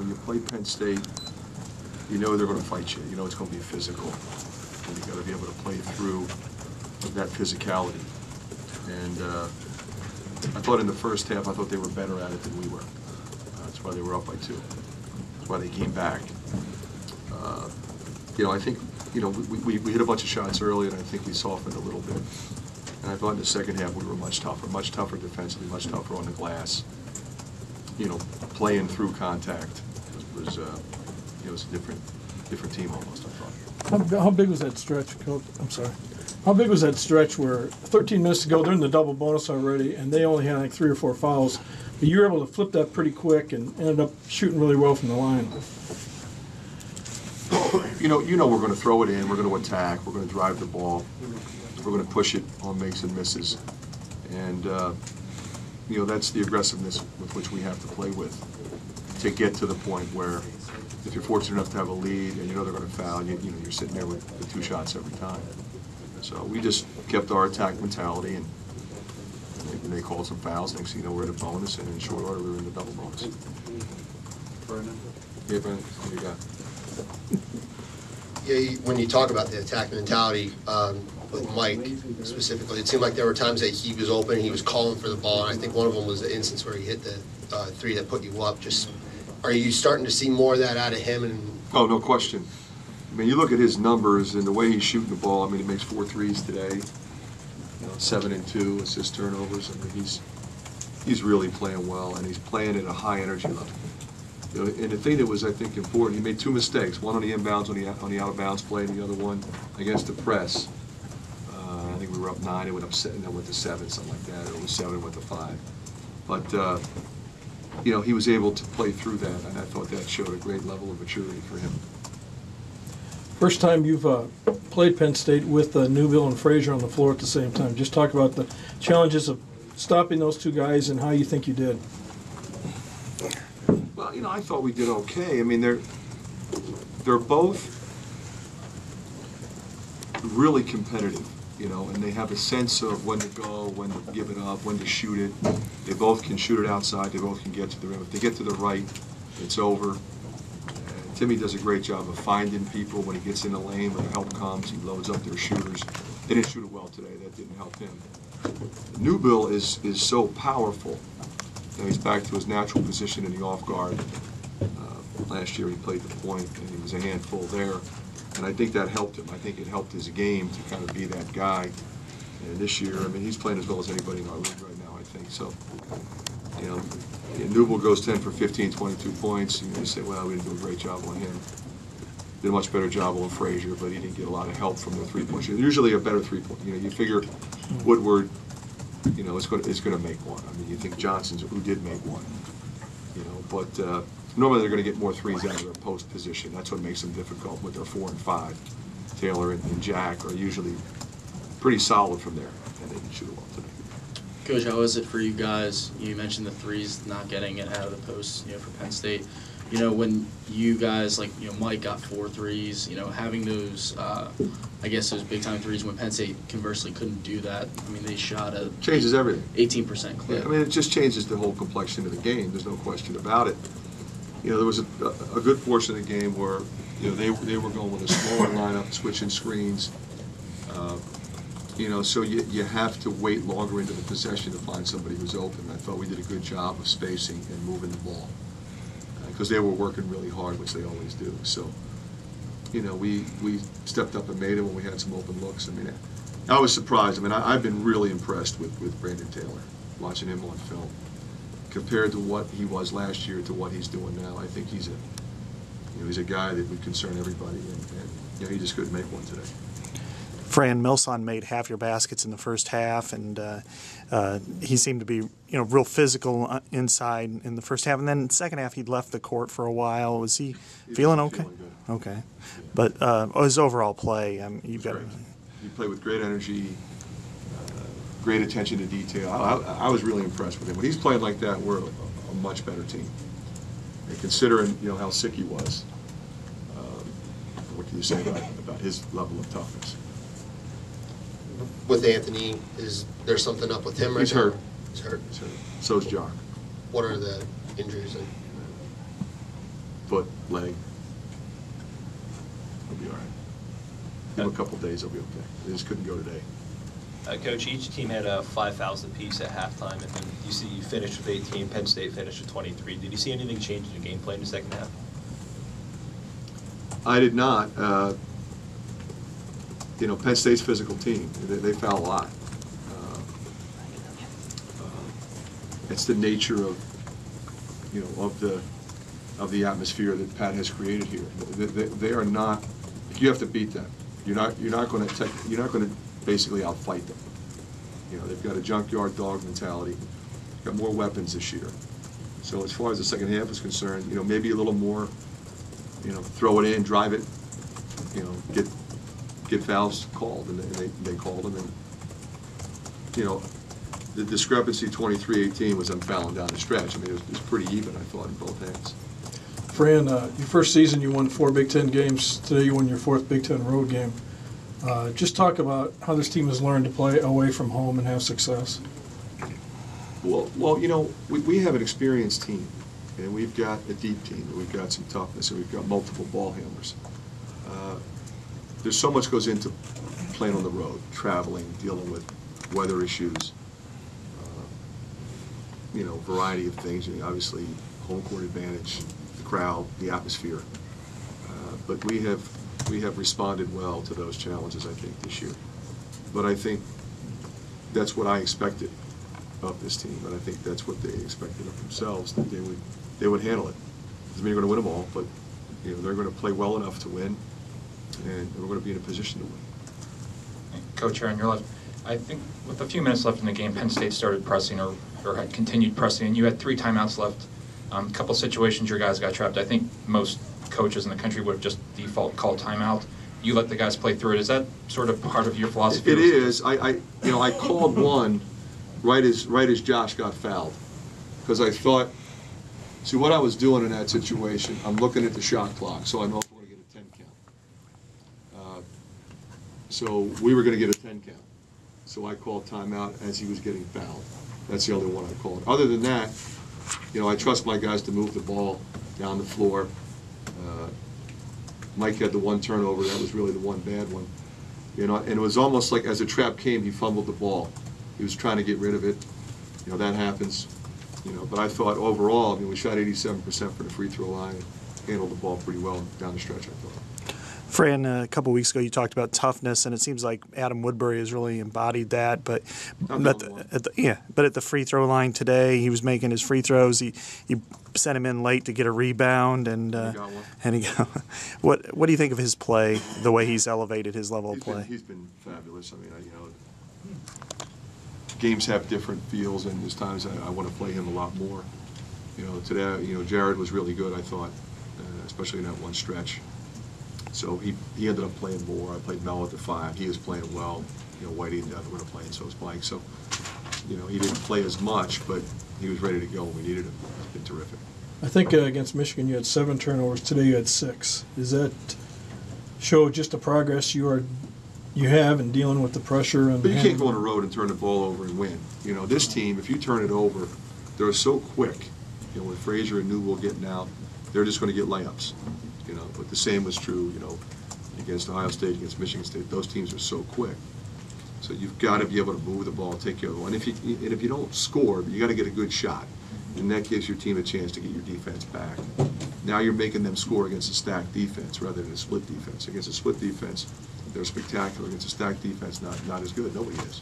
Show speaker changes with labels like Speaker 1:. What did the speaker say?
Speaker 1: you play Penn State, you know they're going to fight you. You know it's going to be physical. And you've got to be able to play through that physicality. And I thought in the first half, I thought they were better at it than we were. That's why they were up by 2. That's why they came back. You know, I think, you know, we hit a bunch of shots early, and I think we softened a little bit. And I thought in the second half we were much tougher defensively, much tougher on the glass. You know, playing through contact was it was a different team almost, I thought.
Speaker 2: How big was that stretch, Coach? I'm sorry. How big was that stretch where 13 minutes to go, they're in the double bonus already, and they only had like 3 or 4 fouls, but you were able to flip that pretty quick and ended up shooting really well from the line.
Speaker 1: You know we're going to throw it in, we're going to attack, we're going to drive the ball, we're going to push it on makes and misses, and you know that's the aggressiveness with which we have to play with to get to the point where if you're fortunate enough to have a lead and you know they're going to foul, you know you're sitting there with 2 shots every time. So we just kept our attack mentality, and they called some fouls. Next thing you know, we're at a bonus, and in short order, we were in the double bonus. Yeah, Brandon, what do you got?
Speaker 3: Yeah, when you talk about the attack mentality with Mike specifically, it seemed like there were times that he was open, he was calling for the ball, and I think one of them was the instance where he hit the 3 that put you up. Just, are you starting to see more of that out of him? And
Speaker 1: oh, no question. I mean, you look at his numbers and the way he's shooting the ball. I mean, he makes 4 threes today. You know, 7 and 2 assist turnovers. I mean, he's really playing well, and he's playing at a high energy level. You know, and the thing that was, I think, important, he made 2 mistakes. One on the inbounds, on the out of bounds play, and the other one against the press. I think we were up 9, it went up 7, then went to 7, something like that. Or it was 7, went to 5. But you know, he was able to play through that, and I thought that showed a great level of maturity for him.
Speaker 2: First time you've played Penn State with Newville and Frazier on the floor at the same time. Just talk about the challenges of stopping those 2 guys and how you think you did.
Speaker 1: Well, you know, I thought we did okay. I mean, they're both really competitive, you know, and they have a sense of when to go, when to give it up, when to shoot it. They both can shoot it outside. They both can get to the rim. If they get to the right, it's over. Timmy does a great job of finding people when he gets in the lane, when the help comes, he loads up their shooters. They didn't shoot it well today. That didn't help him. Newbill is so powerful. You know, he's back to his natural position in the off guard. Last year he played the point, and he was a handful there. And I think that helped him. I think it helped his game to kind of be that guy. And this year, I mean, he's playing as well as anybody in our league right now, I think. So, you know, Newbill goes 10 for 15, 22 points. You say, well, we didn't do a great job on him. Did a much better job on Frazier, but he didn't get a lot of help from the 3-point shooter. Usually a better 3-point. You know, you figure Woodward, you know, is going to make one. I mean, you think Johnson's, who did make one. You know, but normally they're going to get more 3s out of their post position. That's what makes them difficult with their 4 and 5. Taylor and Jack are usually pretty solid from there, and they didn't shoot it well today.
Speaker 4: Coach, how was it for you guys? You mentioned the 3s not getting it out of the post, you know, for Penn State. You know, when you guys, like, you know, Mike got 4 3s, you know, having those, I guess those big-time 3s when Penn State conversely couldn't do that. I mean, they shot a
Speaker 1: changes everything.
Speaker 4: 18% clip.
Speaker 1: Yeah, I mean, it just changes the whole complexion of the game. There's no question about it. You know, there was a good portion of the game where, you know, they were going with a smaller lineup, switching screens. You know, so you have to wait longer into the possession to find somebody who's open. I thought we did a good job of spacing and moving the ball because they were working really hard, which they always do. So, you know, we stepped up and made it when we had some open looks. I mean, I was surprised. I mean, I've been really impressed with Brandon Taylor, watching him on film. Compared to what he was last year to what he's doing now, I think he's a guy that would concern everybody, and you know, he just couldn't make one today.
Speaker 5: Fran Milson made half your baskets in the first half, and he seemed to be, you know, real physical inside in the first half. And then in the second half, he'd left the court for a while. Was he feeling okay? Okay, but his overall play, you've got.
Speaker 1: He played with great energy, great attention to detail. I was really impressed with him. When he's playing like that, we're a much better team. And considering, you know, how sick he was, what can you say about his level of toughness?
Speaker 3: with Anthony, is there something up with him right now?
Speaker 1: He's hurt.
Speaker 3: He's hurt.
Speaker 1: He's hurt. So's Jock.
Speaker 3: What are the injuries?
Speaker 1: foot, leg. He'll be all right. Give him a couple days, he'll be okay. They just couldn't go today.
Speaker 6: Coach, each team had 5 fouls apiece at halftime, and then you finished with 18. Penn State finished with 23. Did you see anything change in the game play in the second half?
Speaker 1: I did not. Penn State's a physical team. They foul a lot. It's the nature of the atmosphere that Pat has created here. They are not. You have to beat them. You're not going to basically outfight them. They've got a junkyard dog mentality. They've got more weapons this year. So as far as the second half is concerned, maybe a little more. Throw it in, drive it. Get fouls called, and they called them, and the discrepancy 23-18 was them fouling down the stretch. I mean, it was pretty even, I thought, in both ends.
Speaker 2: Fran, your first season you won 4 Big Ten games. Today you won your 4th Big Ten road game. Just talk about how this team has learned to play away from home and have success.
Speaker 1: Well, we have an experienced team, and we've got a deep team, and we've got some toughness, and we've got multiple ball handlers. There's so much goes into playing on the road, traveling, dealing with weather issues, variety of things. Obviously, home court advantage, the crowd, the atmosphere. But we have responded well to those challenges, I think, this year. But I think that's what I expected of this team, and I think that's what they expected of themselves, that they would handle it. Doesn't mean you're going to win them all, but they're going to play well enough to win, and we're going to be in a position to win.
Speaker 7: Coach, here on your left, I think with a few minutes left in the game, Penn State started pressing or had continued pressing, and you had 3 timeouts left. A couple situations your guys got trapped. I think most coaches in the country would have just default called timeout. You let the guys play through it. Is that sort of part of your philosophy?
Speaker 1: It is. I called one right as Josh got fouled, because I thought, see what I was doing in that situation. I'm looking at the shot clock, so I know if we're going to get a 10 count. So we were going to get a 10 count. So I called timeout as he was getting fouled. That's the only one I called. Other than that, I trust my guys to move the ball down the floor. Mike had the one turnover. That was really the one bad one. And it was almost like as the trap came, he fumbled the ball. He was trying to get rid of it. That happens. But I thought overall, we shot 87% for the free throw line and handled the ball pretty well down the stretch, I thought.
Speaker 5: Fran, a couple weeks ago you talked about toughness, and it seems like Adam Woodbury has really embodied that. But at the free throw line today, he was making his free throws. He sent him in late to get a rebound, and he got one. What do you think of his play? The way he's elevated his level of play.
Speaker 1: He's been fabulous. I mean, games have different feels, and there's times I want to play him a lot more. Today, Jared was really good, I thought, especially in that one stretch. So he ended up playing more. I played Mel at the 5. He was playing well. Whitey and Devin were playing, so was Mike. So, he didn't play as much, but he was ready to go when we needed him. It's been terrific.
Speaker 2: I think against Michigan you had 7 turnovers. Today you had 6. Does that show just the progress you have in dealing with the pressure?
Speaker 1: But you can't go on the road and turn the ball over and win. This team, if you turn it over, they're so quick. With Frazier and Newell getting out, they're just going to get layups. But the same was true, against Ohio State, against Michigan State. Those teams are so quick. So you've got to be able to move the ball, take care of the ball. And if you don't score, you got to get a good shot. And that gives your team a chance to get your defense back. Now you're making them score against a stacked defense rather than a split defense. Against a split defense, they're spectacular. Against a stacked defense, not as good. Nobody is.